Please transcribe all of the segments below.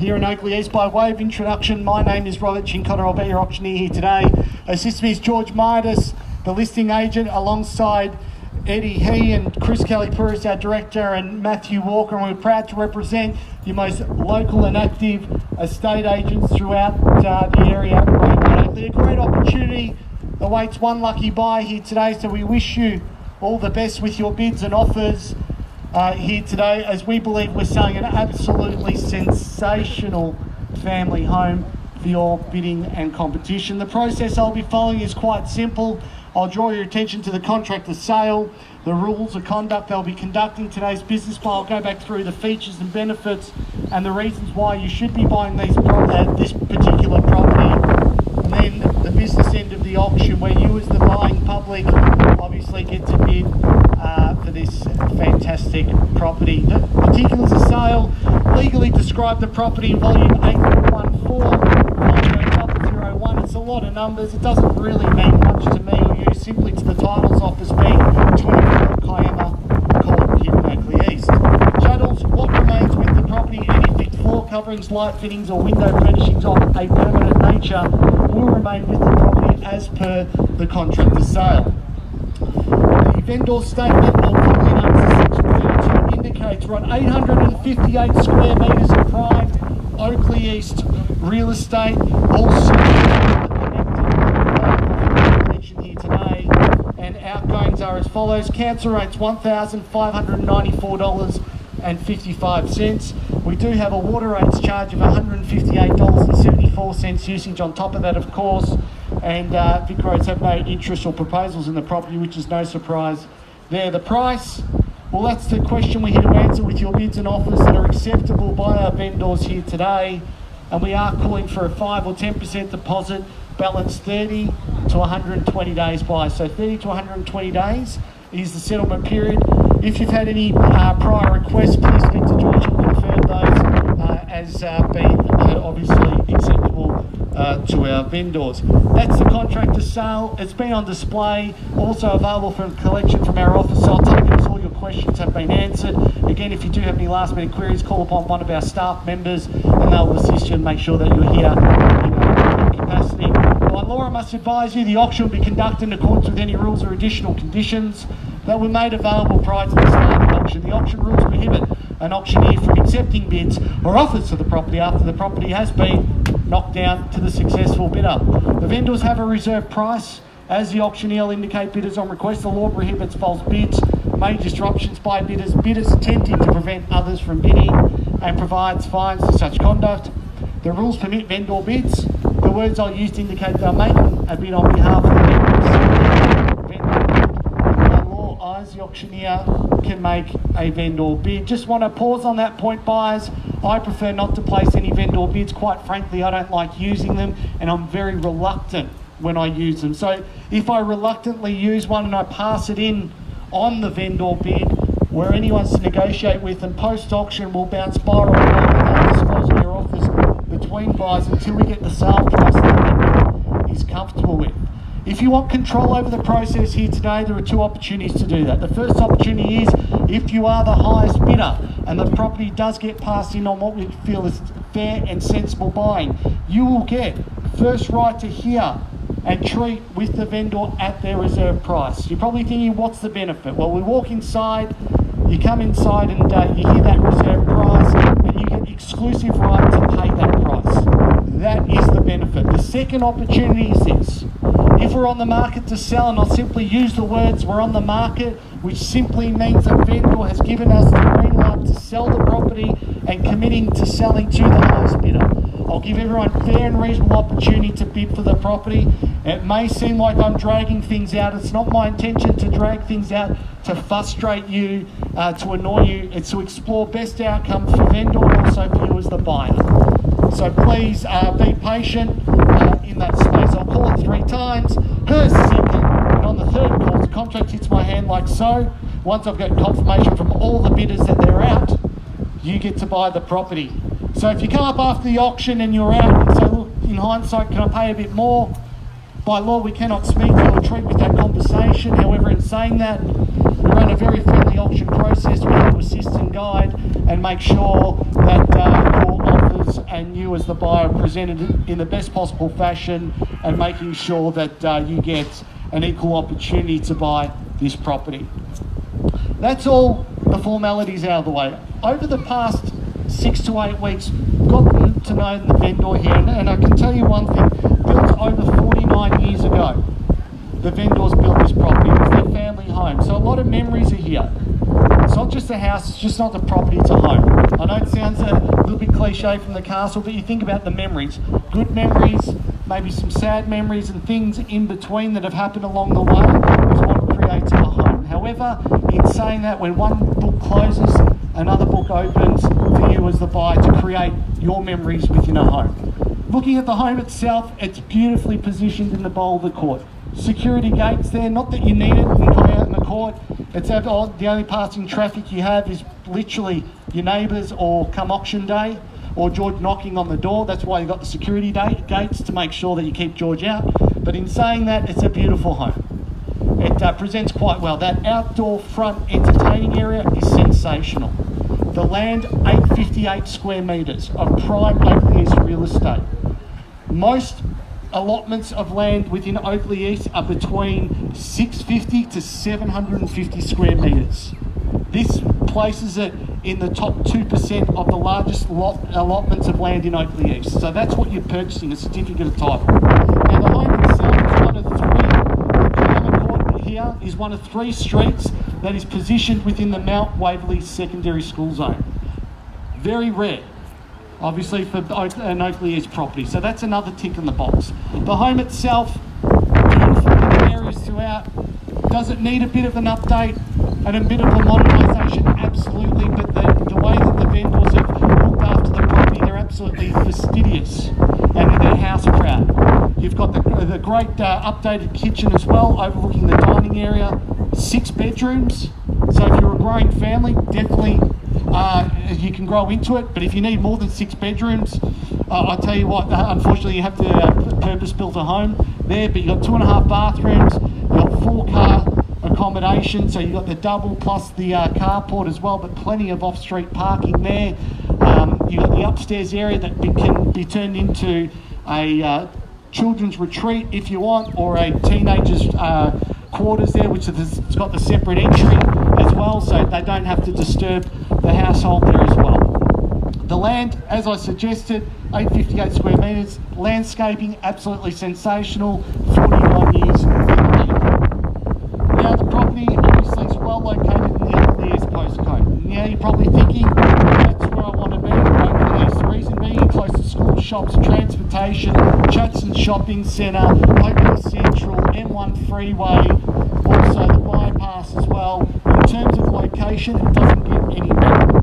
here in Oakleigh East. By way of introduction, my name is Robert Chincotta. I'll be your auctioneer here today. Assist me is George Midas, the listing agent, alongside Eddie He and Chris Kelly-Purris, our director, and Matthew Walker, and we're proud to represent your most local and active estate agents throughout the area. A great opportunity awaits one lucky buyer here today, so we wish you all the best with your bids and offers here today, as we believe we're selling an absolutely sensational family home for your bidding and competition. The process I'll be following is quite simple. I'll draw your attention to the contract of sale, the rules of conduct they'll be conducting today's business plan. I'll go back through the features and benefits and the reasons why you should be buying this particular property. And then the business end of the auction, where you as the buying public obviously get to bid for this fantastic property. The particulars of sale: legally describe the property in volume 8.14, It's a lot of numbers. It doesn't really mean much to me or you, simply to the titles office being 24 Kiama Court here in Oakleigh East. Chattels: what remains with the property, anything floor coverings, light fittings or window furnishings of a permanent nature will remain with the property as per the contract of sale. The vendor statement, or commonly known as Section 32, indicates we're on 858 square metres of prime Oakleigh East real estate, all connection here today, and outgoings are as follows. Council rates $1,594.55. We do have a water rates charge of $158.74 usage on top of that, of course, and Vic Roads have no interest or proposals in the property, which is no surprise there. The price, well, that's the question we're here to answer with your bids and offers that are acceptable by our vendors here today. And we are calling for a 5 or 10% deposit, balance 30 to 120 days by. So 30 to 120 days is the settlement period. If you've had any prior requests, please speak to George and confirm those as being obviously acceptable to our vendors. That's the contract of sale. It's been on display, also available for collection from our office. So I'll take it as all your questions have been answered. Again, if you do have any last minute queries, call upon one of our staff members and they'll assist you and make sure that you're here in capacity. By law, I must advise you the auction will be conducted in accordance with any rules or additional conditions that were made available prior to the start of the auction. The auction rules prohibit an auctioneer from accepting bids or offers for the property after the property has been knocked down to the successful bidder. The vendors have a reserve price. As the auctioneer will indicate bidders on request, the law prohibits false bids, major disruptions by bidders, bidders attempting to prevent others from bidding, and provides fines for such conduct. The rules permit vendor bids. The words I'll use to indicate they're making a bid on behalf of the vendors. The auctioneer can make a vendor bid. Just want to pause on that point, buyers. I prefer not to place any vendor bids. Quite frankly, I don't like using them, and I'm very reluctant when I use them. So if I reluctantly use one and I pass it in on the vendor bid, where anyone's to negotiate with, and post-auction will bounce spiral without disclosing your offers between buyers until we get the sale price that the vendor is comfortable with. If you want control over the process here today, there are two opportunities to do that. The first opportunity is if you are the highest bidder and the property does get passed in on what we feel is fair and sensible buying, you will get first right to hear and treat with the vendor at their reserve price. You're probably thinking, what's the benefit? Well, we walk inside, you come inside and you hear that reserve price and you get exclusive right to pay that price. That is the benefit. The second opportunity is this. If we're on the market to sell, and I'll simply use the words we're on the market, which simply means the vendor has given us the green light to sell the property and committing to selling to the highest bidder. I'll give everyone fair and reasonable opportunity to bid for the property. It may seem like I'm dragging things out. It's not my intention to drag things out to frustrate you, to annoy you. It's to explore best outcomes for vendor and also for you as the buyer. So please be patient in that space. I'll call it 3 times. Her second, and on the third call, the contract hits my hand like so. Once I've got confirmation from all the bidders that they're out, you get to buy the property. So if you come up after the auction and you're out and say, look, in hindsight, can I pay a bit more? By law, we cannot speak to or treat with that conversation. However, in saying that, we run a very friendly auction process. We have to assist and guide and make sure that your offers and you as the buyer presented it in the best possible fashion and making sure that you get an equal opportunity to buy this property. That's all the formalities out of the way. Over the past 6 to 8 weeks, gotten to know the vendor here, and I can tell you one thing, built over 49 years ago, the vendors built this property. It was their family home, so a lot of memories are here. It's not just a house, it's just not the property, it's a home. I know it sounds a little bit cliche from the castle, but you think about the memories. Good memories, maybe some sad memories and things in between that have happened along the way is what creates a home. However, in saying that, when one book closes, another book opens for you as the buyer to create your memories within a home. Looking at the home itself, it's beautifully positioned in the bowl of the court. Security gates there, not that you need it in Kiama Court. It's the only passing traffic you have is literally your neighbours or come auction day or George knocking on the door. That's why you've got the security gates to make sure that you keep George out. But in saying that, it's a beautiful home. It presents quite well. That outdoor front entertaining area is sensational. The land, 858 square metres of prime Oakleigh East real estate. Most allotments of land within Oakleigh East are between 650 to 750 square metres. This places it in the top 2% of the largest allotments of land in Oakleigh East. So that's what you're purchasing, a certificate of title. Now the home itself is one of Kiama Court here is one of 3 streets that is positioned within the Mount Waverley Secondary School Zone. Very rare, obviously, for an Oakleigh East property. So that's another tick in the box. The home itself, beautiful in the areas throughout. Does it need a bit of an update and a bit of a modernisation? Absolutely, but the way that the vendors have looked after the property, they're absolutely fastidious and they're house proud. You've got the great updated kitchen as well, overlooking the dining area. 6 bedrooms, so if you're a growing family, definitely you can grow into it. But if you need more than 6 bedrooms, I'll tell you what, unfortunately you have to purpose build a home there. But you've got 2.5 bathrooms, you've got 4 car accommodation, so you've got the double plus the carport as well, but plenty of off-street parking there. You've got the upstairs area that can be turned into a children's retreat if you want, or a teenagers quarters there, which has got the separate entry as well, so they don't have to disturb the household there as well. The land, as I suggested, 858 square metres, landscaping absolutely sensational, 49 years. Now the property obviously is well located in the Oakleigh East postcode. Now you're probably thinking, that's where I want to be, Oakleigh East. The reason being, you're close to school, shops, transportation, Chadstone Shopping Centre, Oakleigh Central, M1 Freeway, also the bypass as well. In terms of location, it doesn't get any better.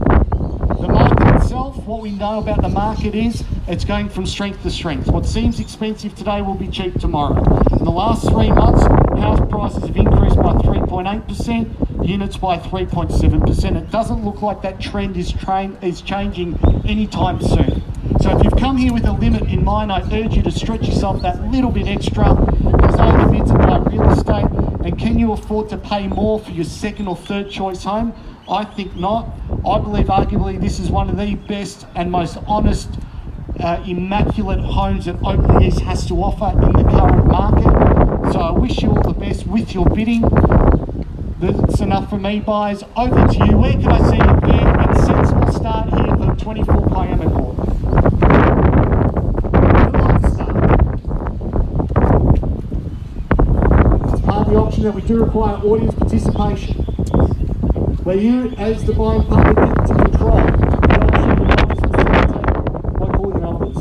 The market itself, what we know about the market is, it's going from strength to strength. What seems expensive today will be cheap tomorrow. In the last 3 months, house prices have increased by 3.8%, units by 3.7%. It doesn't look like that trend is changing anytime soon. So if you've come here with a limit in mind, I urge you to stretch yourself that little bit extra. There's only bits to buy real estate, and can you afford to pay more for your second or third choice home? I think not. I believe arguably this is one of the best and most honest, immaculate homes that Oakleigh East has to offer in the current market. So I wish you all the best with your bidding. That's enough for me, buyers. Over to you. Where can I see a fair and sensible start here for 24 Kiama Court? As part of the auction that we do require audience participation, where you, as the buying public, get to control the auction by calling numbers.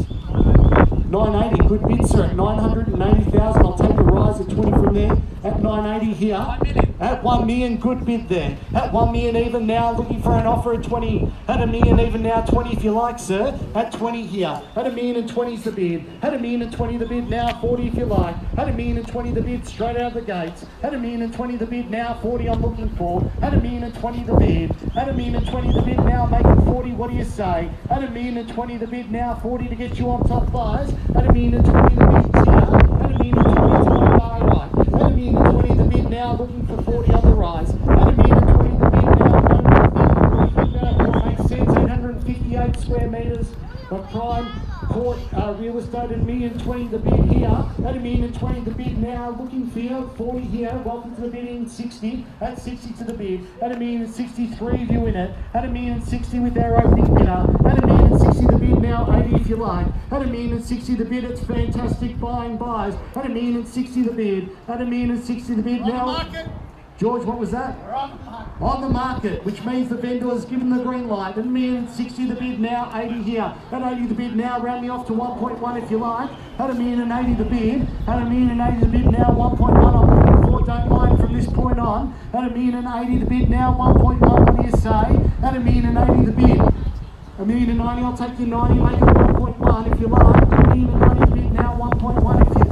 980, good bid, sir, at 980,000. I'll take a rise of 20 from there. At 980 here. At 1 million, good bid there. At 1 million even now, looking for an offer at 20. At 1 million even now, 20 if you like, sir. At 20 here. At 1 million and 20 is the bid. At 1 million and 20 the bid now, 40 if you like. At 1 million and 20 the bid, straight out of the gates. At 1 million and 20 the bid now, 40 I'm looking for. At 1 million and 20 the bid. At 1 million and 20 the bid now, making 40, what do you say? At 1 million and 20 the bid now, 40 to get you on top buyers. At 1 million and 20 the bid here. At 1 million and 20 to my far right. At 1 million and 20 the bid now, looking for 40 on the rise. At 1 million and 20 the bid now, what makes sense, 858 square metres, of Prime Court Real Estate at $1,020,000 the bid here. At $1,020,000 the bid now. Looking for you. 40 here. Welcome to the bidding. 60. At 60 to the bid. At $1,063,000 of you in it. At $1,060,000 with our opening bidder. At $1,060,000 the bid now. 80 if you like. At $1,060,000 the bid. It's fantastic buying buys. At $1,060,000 the bid. At $1,060,000 the bid now. George, what was that? On the market, which means the vendor has given the green light. At $1,060,000 the bid now, 80 here. At 80 the bid now, round me off to 1.1 if you like. At $1,080,000 the bid. At $1,080,000 the bid now, 1.1 I'm looking for, don't mind from this point on. At $1,080,000 the bid now, 1.1, what do you say? At $1,080,000 the bid. $1,090,000, I'll take your 90, make it 1.1 if you like. $1,090,000 the bid now, 1.1 if you can.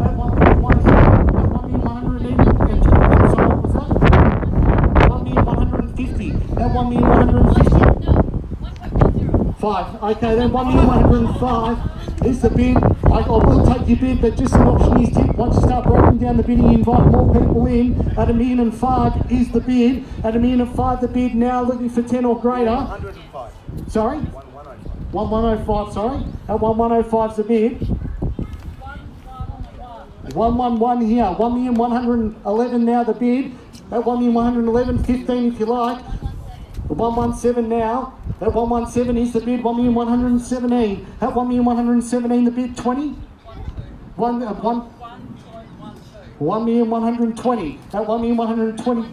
At 1.1 here, at $1,180,000. At $1,150,000. 5. Okay, then $1,105,000 is the bid. I will take your bid, but just an auctioneer's tip. Once you start breaking down the bidding, you invite more people in. At $1,005,000 is the bid. At $1,005,000 the bid now, looking for 10 or greater. 105. Sorry? 1105, sorry. At 1105's the bid. 111 here. 1,111,000 now the bid. At 1,111,000, 15 if you like. 117 now. At 117 is the bid. 1,117,000. At 1,117,000 the bid. 20. 1,120,000. At 1,120.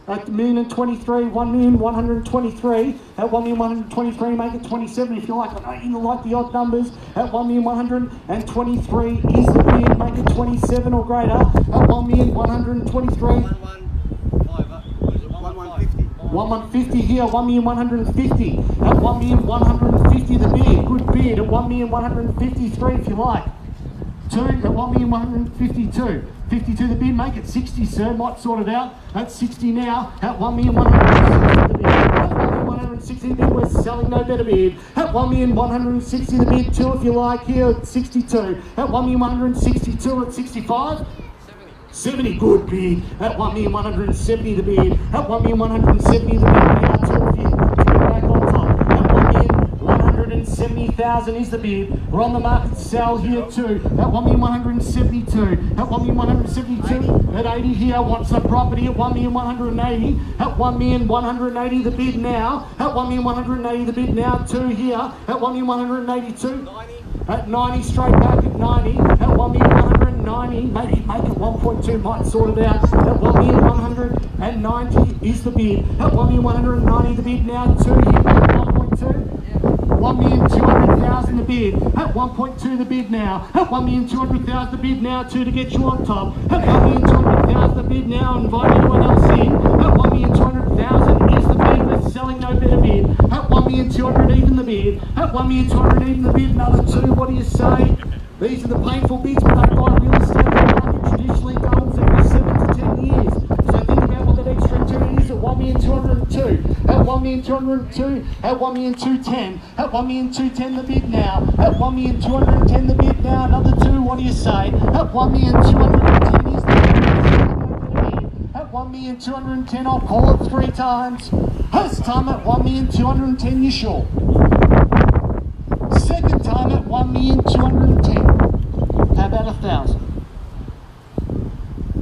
At $1,023,000, 1,123,000. At 1,123,000, make it 27 if you like. I know you like the odd numbers. At 1,123,000 is the bid. Make it 27 or greater. At 1,123,000. 1,150 here, 1,150. At 1,150 the bid. Good bid. At 1,153 if you like. 2 at 1,152. 52 the bid, make it 60, sir. Might sort it out. At 60 now. At 1,160 the bid. At 1,160 the bid, we're selling no better bid. At 1,160 the bid, 2 if you like here at 62. At 1,162 at 65. 70, good bid. At 1,170 the bid. At 1,170 the bid now, 2 if you back on top. At 1,170,000 is the bid. We're on the market to sell here too. At 1,172. At 1,172. At 80 here, wants the property at 1,180. At 1,180 the bid now. At 1,180 the bid now, 2 here. At 1,182. At 90, straight back at 90. At 1,190, maybe make it 1.2, might sort it out. At 1,190 is the bid. At 1,190 the bid now, 2 here, at 1.2. 1,200,000 the bid. At 1.2 the bid now. At 1,200,000 the bid now, 2 to get you on top. At 1,200,000 the bid now, invite anyone else in. At 1,200,000 is the bid, we're selling no better bid. At 1,200,000 even the bid. At 1,200,000 even the bid, another 2, what do you say? These are the painful bids when they buy real estate. The market traditionally doubles every 7 to 10 years. So think about what that extra 2 is at 1,202. At 1,202. At 1,210. At 1,210 the bid now. At 1,210 the bid now. Another 2. What do you say? At 1,210 is the bid. At 1,210, I'll call it 3 times. First time at 1,210, you sure? Second time at 1,210. How about 1,000?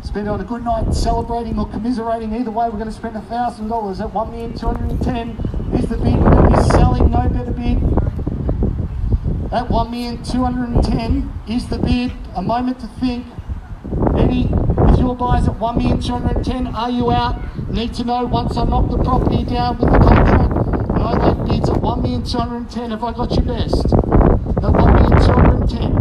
Spend it on a good night celebrating or commiserating. Either way, we're going to spend $1,000 at 1,210 is the bid. We're going to be selling no better bid. At 1,210 is the bid. A moment to think. Eddie, if your buyers at 1,210, are you out? Need to know once I knock the property down with the contract. No late bids at 1,210. Have I got your best? At 1,210.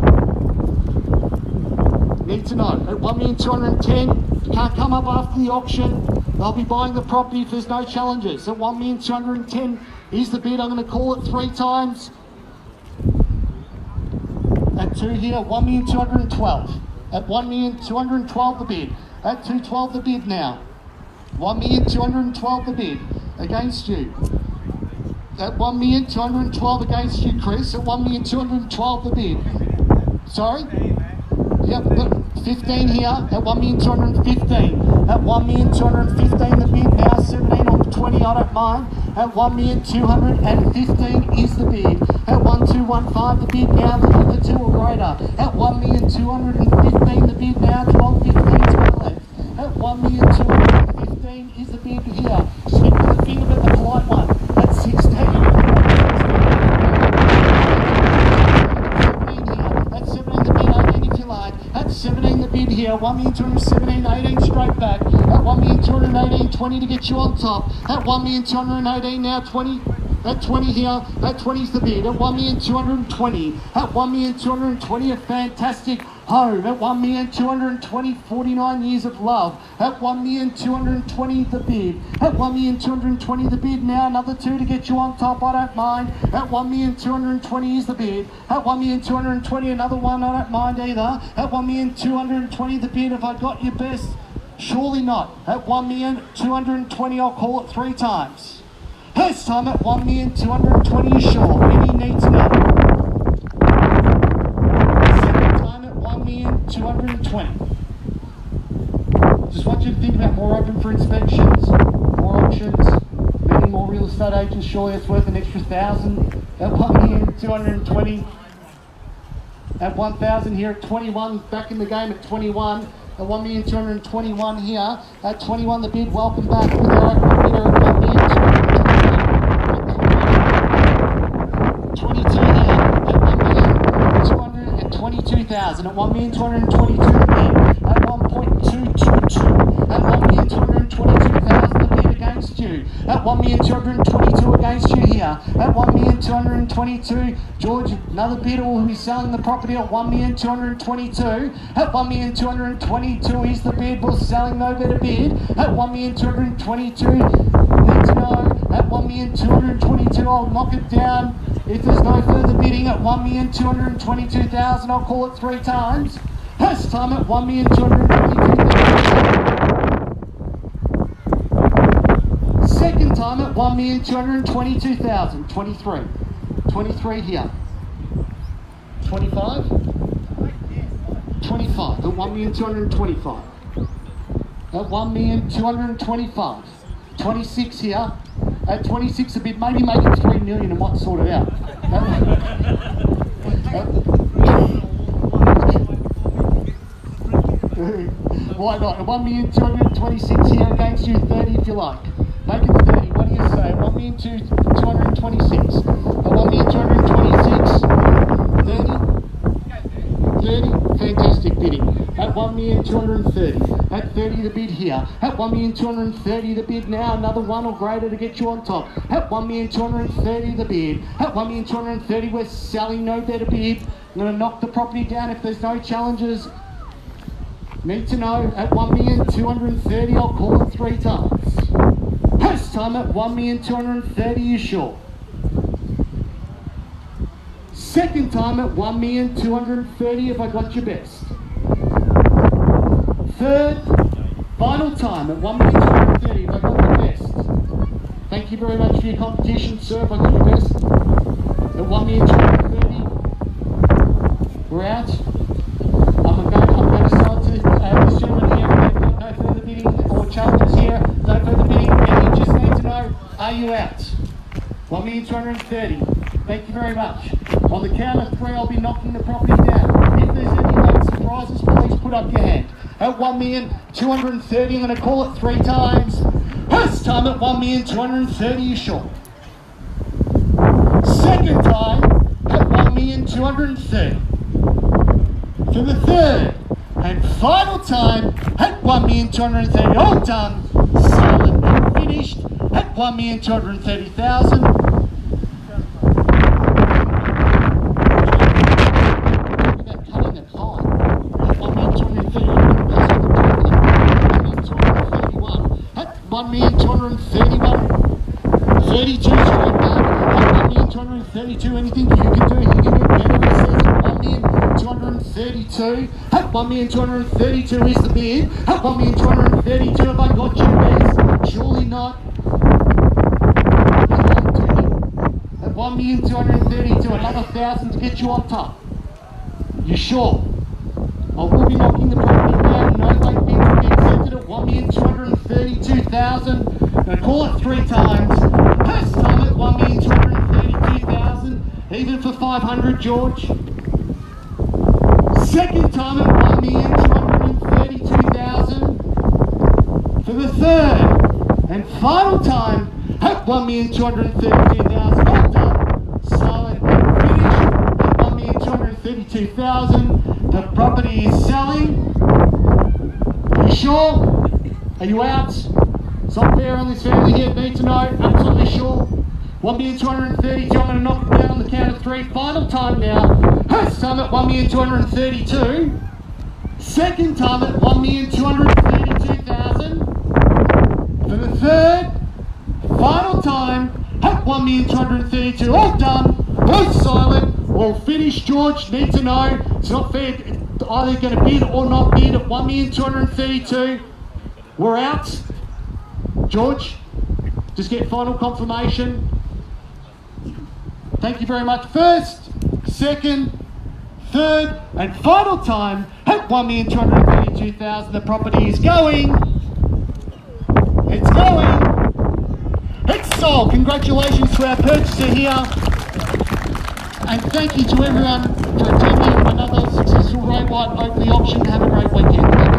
Need to know. At 1,210, can't come up after the auction. They'll be buying the property if there's no challenges. At 1,210 is the bid. I'm going to call it 3 times. At 2 here, 1,212. At 1,212 the bid. At 212 the bid now. 1,212 the bid against you. At 1,212 against you, Chris. At 1,212 the bid. Sorry? Yep, 15 here at 1,215. At 1,215 the bid now, 17 or 20, I don't mind. At 1,215 is the bid. 1,215 the bid now, the other two or greater. At 1,215 the bid now, 12.15 to my left. At 1,215 is the bid here. Stick with the finger but the polite one. At 16. At 17 the bid, 18 if you like. At 17 the bid here, 1,217, 18 straight back. At 1,218, 20 to get you on top. At 1,218 now, 20. At 20 here, at 20 is the bid. At 1,220. At 1,220 a fantastic home. At 1,220, 49 years of love. At 1,220 the bid. At 1,220 the bid now, another two to get you on top, I don't mind. At 1,220 is the bid. At 1,220 another one, I don't mind either. At 1,220 the bid, have I got your best? Surely not. At 1,220 I'll call it 3 times. First time at 1,220 is sure. Any need to know. Second time at 1,220. Just want you to think about more open for inspections, more auctions, many more real estate agents. Surely it's worth an extra 1,000 at 1,220. At 1,000 here at 21. Back in the game at 21. At 1,221 here. At 21 the bid. Welcome back with our open bidder at 1,220. 22 here at 1,222,000 at 1,222 the bid at 1.222 at 1,222,000 the bid against you at 1,222 against you here at 1,222 George, another bidder will be selling the property at 1,222 at 1,222 is the bid, was selling no better bid at 1,222 need to know at 1,222 I'll knock it down. If there's no further bidding at 1,222,000, I'll call it 3 times. First time at 1,222,000. Second time at 1,222,000. 23. 23 here. 25? 25 at 1,225. At 1,225. 26 here. At 26 a bid, maybe make it 3 million and what sort it out. Why not? At 1,226 here against you, 30 if you like. Make it 30, what do you say? 1,226. At 1,226, 30, fantastic bidding. At 1,230. At 30 the bid here. At 1,230 the bid now. Another one or greater to get you on top. At 1,230 the bid. At 1,230 we're selling no better bid. I'm going to knock the property down if there's no challenges. Need to know at 1,230 I'll call it 3 times. First time at 1,230 you sure. Second time at 1,230 if I got your best. Third, final time at 1,230 if I got your best. Thank you very much for your competition, sir, if I got your best. At 1,230, we're out. I'm going to start to this gentleman here. No further bidding or challenges here. No further bidding. And you just need to know, are you out? 1,230. Thank you very much. On the count of 3, I'll be knocking the property down. If there's any late surprises, please put up your hand. At 1,230, I'm going to call it 3 times. First time at 1,230, you sure. Second time at 1,230. For the third and final time at 1,230. All done, silent and finished at 1,230,000. Anything you can do, you can do better. It says 1,232. At 1,232 is the bid. At 1,232, have I got you best? Surely not. At 1,232, another 1,000 to get you on top. You sure? I will be knocking the property down. No late bids will be accepted at 1,232,000. I'm going to call it 3 times. First time at 1,232,000. Even for 500, George. Second time at 1,232,000. For the third and final time at 1,232,000. Well done. Silent and finish at 1,232,000. The property is selling. Are you sure? Are you out? It's not fair on this family here. Need to know. Absolutely sure. 1,232,000. I'm going to knock it down on the count of 3. Final time now. First time at 1,232,000. Second time at 1,232,000. For the third, final time at 1,232,000. All done. All silent. All finished. George, need to know. It's not fair. Either going to bid or not bid at 1,232,000. We're out. George, just get final confirmation. Thank you very much. First, second, third, and final time at 1,232,000. The property is going. It's going. It's sold. Congratulations to our purchaser here. And thank you to everyone for attending another successful Great White Oakleigh auction. Have a great weekend.